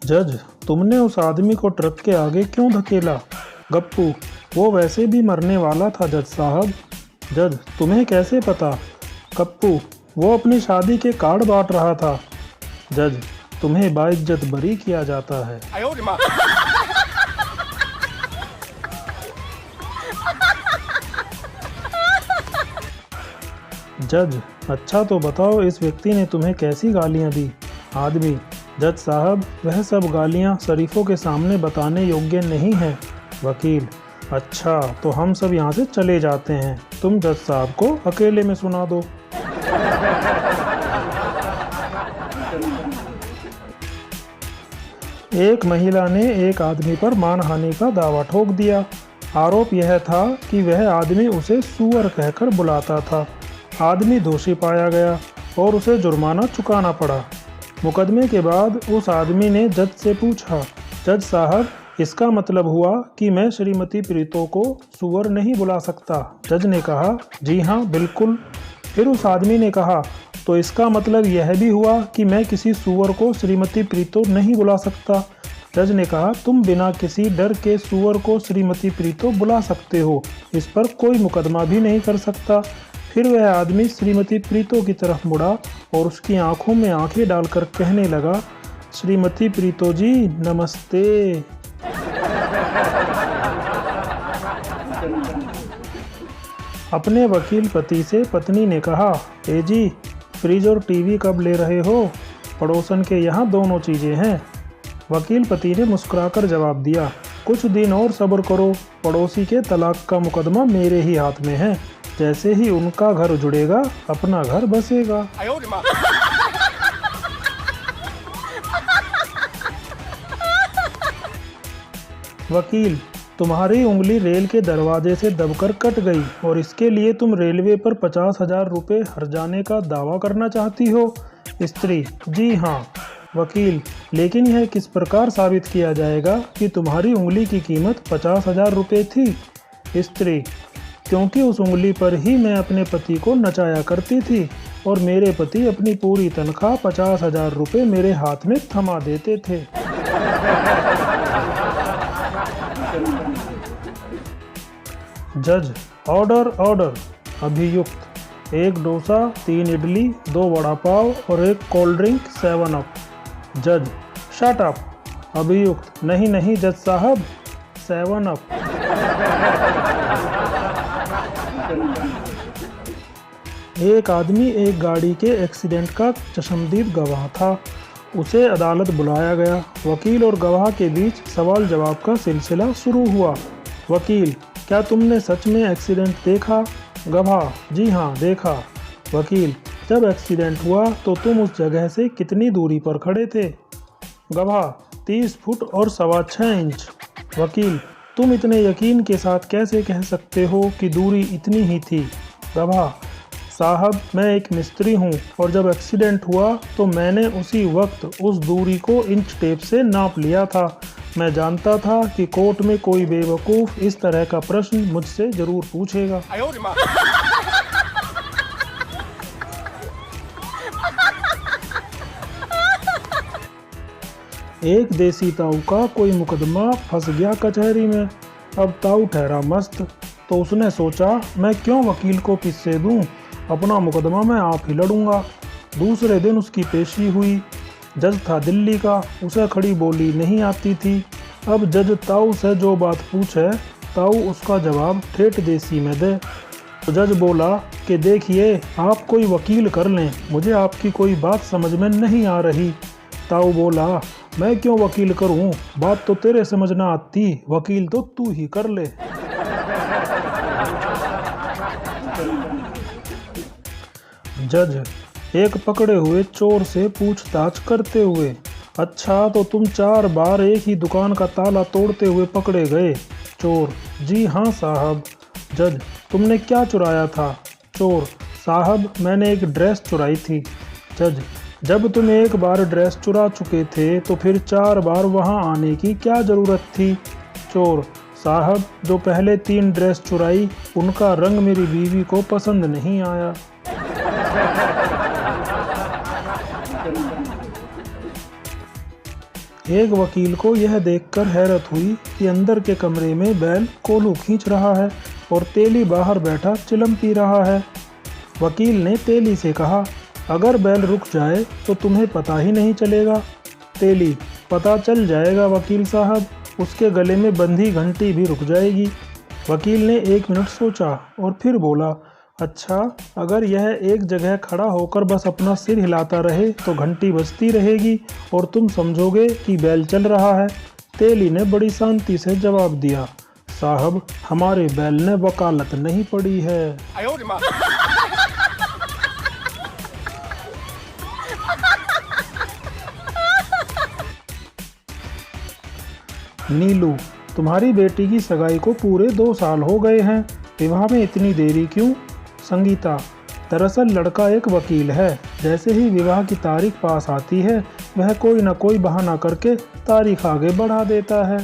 जज, तुमने उस आदमी को ट्रक के आगे क्यों धकेला? गप्पू, वो वैसे भी मरने वाला था जज साहब। जज, तुम्हें कैसे पता? गप्पू, वो अपनी शादी के कार्ड बांट रहा था। जज, तुम्हें बाइज्जत बरी किया जाता है। जज, अच्छा तो बताओ इस व्यक्ति ने तुम्हें कैसी गालियां दी? आदमी, जज साहब, वह सब गालियां शरीफों के सामने बताने योग्य नहीं है। वकील, अच्छा तो हम सब यहाँ से चले जाते हैं, तुम जज साहब को अकेले में सुना दो। एक महिला ने एक आदमी पर मानहानि का दावा ठोक दिया। आरोप यह था कि वह आदमी उसे सुअर कहकर बुलाता था। आदमी दोषी पाया गया और उसे जुर्माना चुकाना पड़ा। मुकदमे के बाद उस आदमी ने जज से पूछा, जज साहब, इसका मतलब हुआ कि मैं श्रीमती प्रीतो को सुअर नहीं बुला सकता? जज ने कहा, जी हाँ बिल्कुल। फिर उस आदमी ने कहा, तो इसका मतलब यह भी हुआ कि मैं किसी सुअर को श्रीमती प्रीतो नहीं बुला सकता? जज ने कहा, तुम बिना किसी डर के सुअर को श्रीमती प्रीतो बुला सकते हो, इस पर कोई मुकदमा भी नहीं कर सकता। फिर वह आदमी श्रीमती प्रीतो की तरफ मुड़ा और उसकी आंखों में आंखें डालकर कहने लगा, श्रीमती प्रीतो जी नमस्ते। अपने वकील पति से पत्नी ने कहा, ए जी, फ्रिज और टीवी कब ले रहे हो? पड़ोसन के यहाँ दोनों चीज़ें हैं। वकील पति ने मुस्कुराकर जवाब दिया, कुछ दिन और सब्र करो, पड़ोसी के तलाक का मुकदमा मेरे ही हाथ में है। जैसे ही उनका घर उजड़ेगा, अपना घर बसेगा। वकील, तुम्हारी उंगली रेल के दरवाजे से दबकर कट गई और इसके लिए तुम रेलवे पर 50,000 रुपये हर्जाने का दावा करना चाहती हो? स्त्री, जी हाँ। वकील, लेकिन यह किस प्रकार साबित किया जाएगा कि तुम्हारी उंगली की कीमत 50,000 रुपये थी? स्त्री, क्योंकि उस उंगली पर ही मैं अपने पति को नचाया करती थी और मेरे पति अपनी पूरी तनख्वाह 50,000 रुपये मेरे हाथ में थमा देते थे। जज, ऑर्डर ऑर्डर। अभियुक्त, 1 डोसा, 3 इडली, 2 वड़ा पाव और 1 कोल्ड ड्रिंक 7 अप। जज, शट अप। अभियुक्त, नहीं नहीं जज साहब, 7 अप। एक आदमी एक गाड़ी के एक्सीडेंट का चश्मदीद गवाह था। उसे अदालत बुलाया गया। वकील और गवाह के बीच सवाल जवाब का सिलसिला शुरू हुआ। वकील, क्या तुमने सच में एक्सीडेंट देखा? गवाह, जी हाँ देखा। वकील, जब एक्सीडेंट हुआ तो तुम उस जगह से कितनी दूरी पर खड़े थे? गवाह, 30 फुट और 6.25 इंच। वकील, तुम इतने यकीन के साथ कैसे कह सकते हो कि दूरी इतनी ही थी? गवाह, साहब, मैं एक मिस्त्री हूँ और जब एक्सीडेंट हुआ तो मैंने उसी वक्त उस दूरी को इंच टेप से नाप लिया था। मैं जानता था कि कोर्ट में कोई बेवकूफ़ इस तरह का प्रश्न मुझसे जरूर पूछेगा। एक देसी ताऊ का कोई मुकदमा फंस गया कचहरी में। अब ताऊ ठहरा मस्त, तो उसने सोचा, मैं क्यों वकील को किस्से दूं, अपना मुकदमा मैं आप ही लड़ूंगा। दूसरे दिन उसकी पेशी हुई। जज था दिल्ली का, उसे खड़ी बोली नहीं आती थी। अब जज ताऊ से जो बात पूछे, ताऊ उसका जवाब ठेठ देसी में दे। तो जज बोला कि देखिए, आप कोई वकील कर लें, मुझे आपकी कोई बात समझ में नहीं आ रही। ताऊ बोला, मैं क्यों वकील करूं, बात तो तेरे समझ ना आती, वकील तो तू ही कर ले। जज, एक पकड़े हुए चोर से पूछताछ करते हुए, अच्छा तो तुम 4 बार एक ही दुकान का ताला तोड़ते हुए पकड़े गए? चोर, जी हाँ साहब। जज, तुमने क्या चुराया था? चोर, साहब मैंने एक ड्रेस चुराई थी। जज, जब तुम एक बार ड्रेस चुरा चुके थे तो फिर 4 बार वहां आने की क्या ज़रूरत थी? चोर, साहब जो पहले 3 ड्रेस चुराई उनका रंग मेरी बीवी को पसंद नहीं आया। एक वकील को यह देखकर हैरत हुई कि अंदर के कमरे में बैल कोलू खींच रहा है और तेली बाहर बैठा चिलम पी रहा है। वकील ने तेली से कहा, अगर बैल रुक जाए तो तुम्हें पता ही नहीं चलेगा। तेली, पता चल जाएगा वकील साहब, उसके गले में बंधी घंटी भी रुक जाएगी। वकील ने 1 मिनट सोचा और फिर बोला, अच्छा, अगर यह एक जगह खड़ा होकर बस अपना सिर हिलाता रहे तो घंटी बजती रहेगी और तुम समझोगे कि बैल चल रहा है। तेली ने बड़ी शांति से जवाब दिया, साहब, हमारे बैल ने वकालत नहीं पढ़ी है। नीलू, तुम्हारी बेटी की सगाई को पूरे 2 साल हो गए हैं, विवाह में इतनी देरी क्यों? संगीता, दरअसल लड़का एक वकील है, जैसे ही विवाह की तारीख पास आती है वह कोई न कोई बहाना करके तारीख आगे बढ़ा देता है।